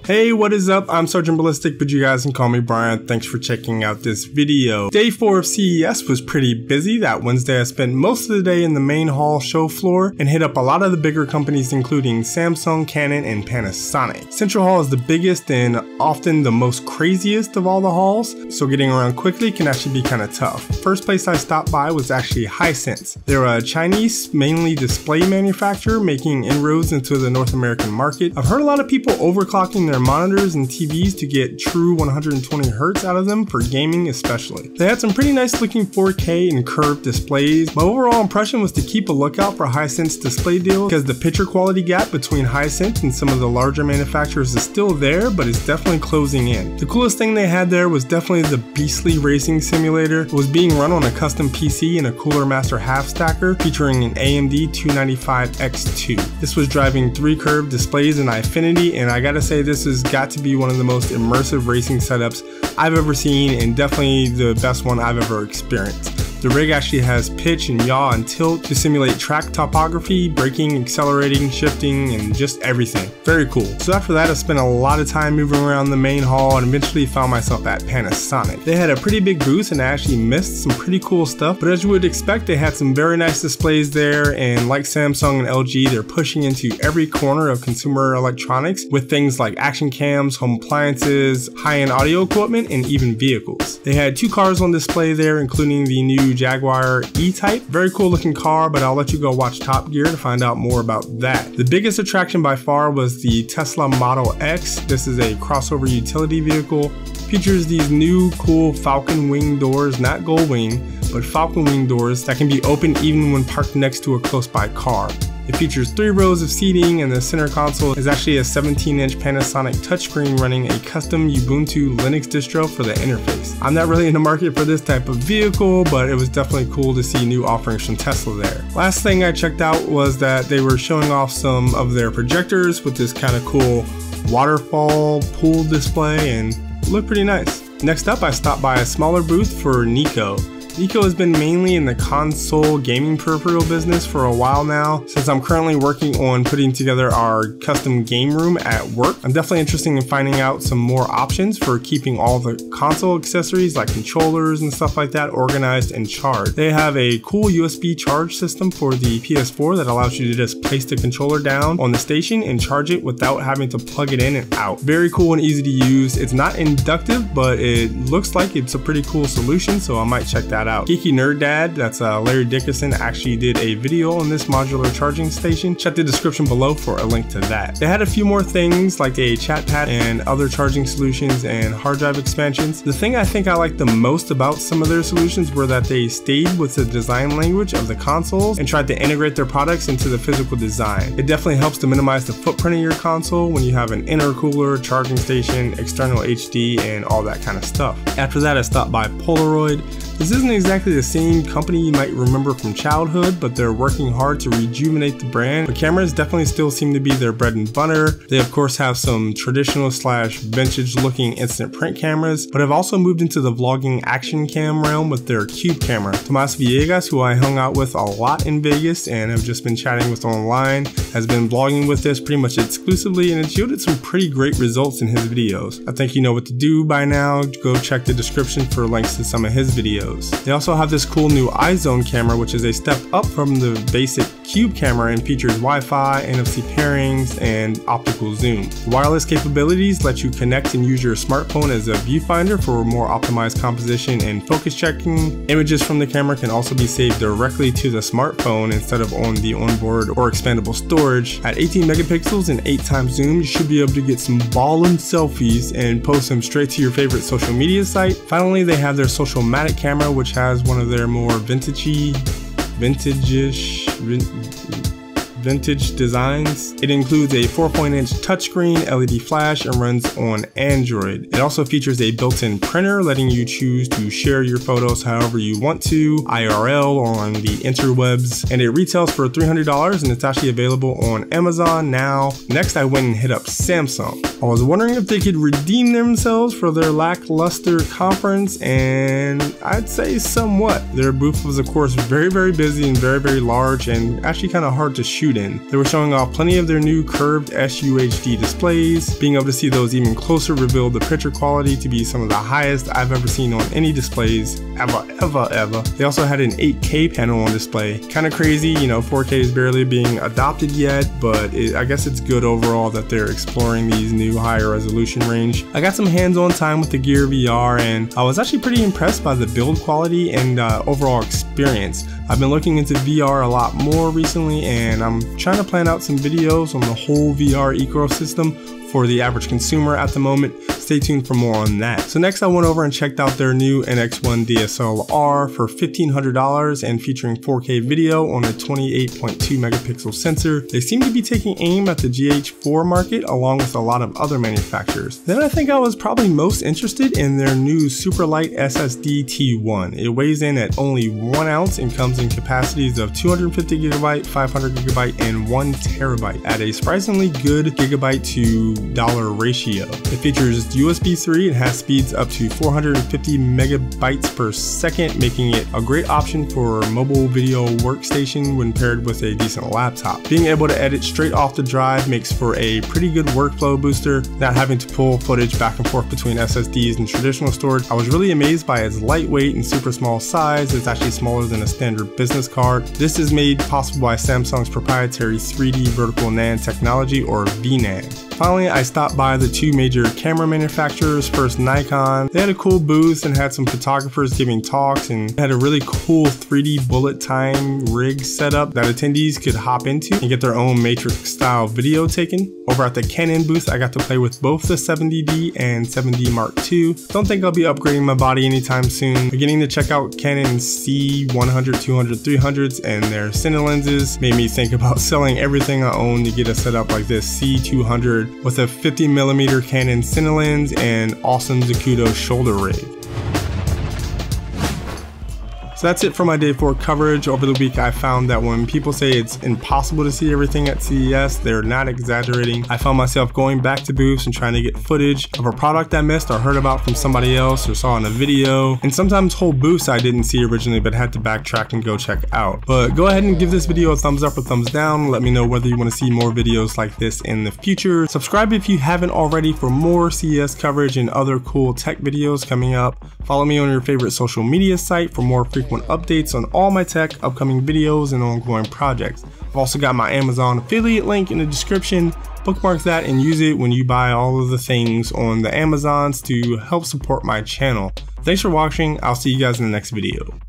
Hey, what is up? I'm Sergeant Ballistic, but you guys can call me Brian. Thanks for checking out this video. Day 4 of CES was pretty busy. That Wednesday I spent most of the day in the main hall show floor and hit up a lot of the bigger companies including Samsung, Canon, and Panasonic. Central Hall is the biggest and often the most craziest of all the halls, so getting around quickly can actually be kind of tough. First place I stopped by was actually Hisense. They're a Chinese, mainly display manufacturer making inroads into the North American market. I've heard a lot of people overclocking their monitors and TVs to get true 120 Hz out of them for gaming especially. They had some pretty nice looking 4K and curved displays. My overall impression was to keep a lookout for Hisense display deals because the picture quality gap between Hisense and some of the larger manufacturers is still there, but it's definitely closing in. The coolest thing they had there was definitely the beastly racing simulator. It was being run on a custom PC and a Cooler Master half stacker featuring an AMD 295X2. This was driving 3 curved displays in Infinity, and I gotta say this has got to be one of the most immersive racing setups I've ever seen and definitely the best one I've ever experienced. The rig actually has pitch and yaw and tilt to simulate track topography, braking, accelerating, shifting, and just everything. Very cool. So after that I spent a lot of time moving around the main hall and eventually found myself at Panasonic. They had a pretty big booth and I actually missed some pretty cool stuff, but as you would expect they had some very nice displays there, and like Samsung and LG they're pushing into every corner of consumer electronics with things like action cams, home appliances, high-end audio equipment, and even vehicles. They had 2 cars on display there including the new Jaguar E-Type. Very cool looking car, but I'll let you go watch Top Gear to find out more about that. The biggest attraction by far was the Tesla Model X. This is a crossover utility vehicle. Features these new cool Falcon wing doors, not Gold Wing, but Falcon wing doors that can be opened even when parked next to a close by car. It features 3 rows of seating, and the center console is actually a 17-inch Panasonic touchscreen running a custom Ubuntu Linux distro for the interface. I'm not really in the market for this type of vehicle, but it was definitely cool to see new offerings from Tesla there. Last thing I checked out was that they were showing off some of their projectors with this kind of cool waterfall pool display, and it looked pretty nice. Next up I stopped by a smaller booth for Nico. Nico has been mainly in the console gaming peripheral business for a while now. Since I'm currently working on putting together our custom game room at work, I'm definitely interested in finding out some more options for keeping all the console accessories like controllers and stuff like that organized and charged. They have a cool USB charge system for the PS4 that allows you to just place the controller down on the station and charge it without having to plug it in and out. Very cool and easy to use. It's not inductive, but it looks like it's a pretty cool solution, so I might check that out. Geeky Nerd Dad, that's Larry Dickinson, actually did a video on this modular charging station. Check the description below for a link to that. They had a few more things like a chat pad and other charging solutions and hard drive expansions. The thing I think I liked the most about some of their solutions were that they stayed with the design language of the consoles and tried to integrate their products into the physical design. It definitely helps to minimize the footprint of your console when you have an intercooler, charging station, external HD, and all that kind of stuff. After that I stopped by Polaroid. This isn't exactly the same company you might remember from childhood, but they're working hard to rejuvenate the brand. But cameras definitely still seem to be their bread and butter. They of course have some traditional / vintage looking instant print cameras, but have also moved into the vlogging action cam realm with their Cube camera. Tomas Villegas, who I hung out with a lot in Vegas and have just been chatting with online, has been vlogging with this pretty much exclusively, and it's yielded some pretty great results in his videos. I think you know what to do by now. Go check the description for links to some of his videos. They also have this cool new iZone camera, which is a step up from the basic Cube camera and features Wi-Fi, NFC pairings, and optical zoom. The wireless capabilities let you connect and use your smartphone as a viewfinder for more optimized composition and focus checking. Images from the camera can also be saved directly to the smartphone instead of on the onboard or expandable storage. At 18 megapixels and 8x zoom, you should be able to get some ballin' selfies and post them straight to your favorite social media site. Finally, they have their Socialmatic camera, which has one of their more vintage designs. It includes a 4.inch touchscreen, LED flash, and runs on Android. It also features a built-in printer, letting you choose to share your photos however you want to, IRL or on the interwebs, and it retails for $300 and it's actually available on Amazon now. Next, I went and hit up Samsung. I was wondering if they could redeem themselves for their lackluster conference, and I'd say somewhat. Their booth was of course very busy and very large and actually kind of hard to shoot in. They were showing off plenty of their new curved SUHD displays. Being able to see those even closer revealed the picture quality to be some of the highest I've ever seen on any displays ever. They also had an 8K panel on display. Kind of crazy, you know, 4K is barely being adopted yet, but I guess it's good overall that they're exploring these new higher resolution range. I got some hands-on time with the Gear VR and I was actually pretty impressed by the build quality and overall experience. I've been looking into VR a lot more recently and I'm trying to plan out some videos on the whole VR ecosystem for the average consumer at the moment. Stay tuned for more on that. So next I went over and checked out their new NX1 DSLR for $1,500 and featuring 4K video on a 28.2 megapixel sensor. They seem to be taking aim at the GH4 market along with a lot of other manufacturers. Then I think I was probably most interested in their new super light SSD T1. It weighs in at only 1 ounce and comes in capacities of 250 gigabyte, 500 gigabyte, and 1 terabyte at a surprisingly good gigabyte to dollar ratio. It features USB 3 and has speeds up to 450 megabytes per second, making it a great option for mobile video workstation when paired with a decent laptop. Being able to edit straight off the drive makes for a pretty good workflow booster, not having to pull footage back and forth between SSDs and traditional storage. I was really amazed by its lightweight and super small size. It's actually smaller than a standard business card. This is made possible by Samsung's proprietary 3D vertical NAND technology, or VNAND. Finally, I stopped by the two major camera manufacturers. First, Nikon. They had a cool booth and had some photographers giving talks and had a really cool 3D bullet time rig setup that attendees could hop into and get their own Matrix style video taken. Over at the Canon booth, I got to play with both the 70D and 7D Mark II. Don't think I'll be upgrading my body anytime soon. Beginning to check out Canon C100, 200, 300s and their cine lenses made me think about selling everything I own to get a setup like this C200 with a 50mm Canon cine lens and awesome Zacuto shoulder rig. So that's it for my day 4 coverage. Over the week I found that when people say it's impossible to see everything at CES, they're not exaggerating. I found myself going back to booths and trying to get footage of a product I missed or heard about from somebody else or saw in a video, and sometimes whole booths I didn't see originally but had to backtrack and go check out. But go ahead and give this video a thumbs up or thumbs down. Let me know whether you want to see more videos like this in the future. Subscribe if you haven't already for more CES coverage and other cool tech videos coming up. Follow me on your favorite social media site for more frequent updates on all my tech, upcoming videos, and ongoing projects. I've also got my Amazon affiliate link in the description. Bookmark that and use it when you buy all of the things on the Amazons to help support my channel. Thanks for watching. I'll see you guys in the next video.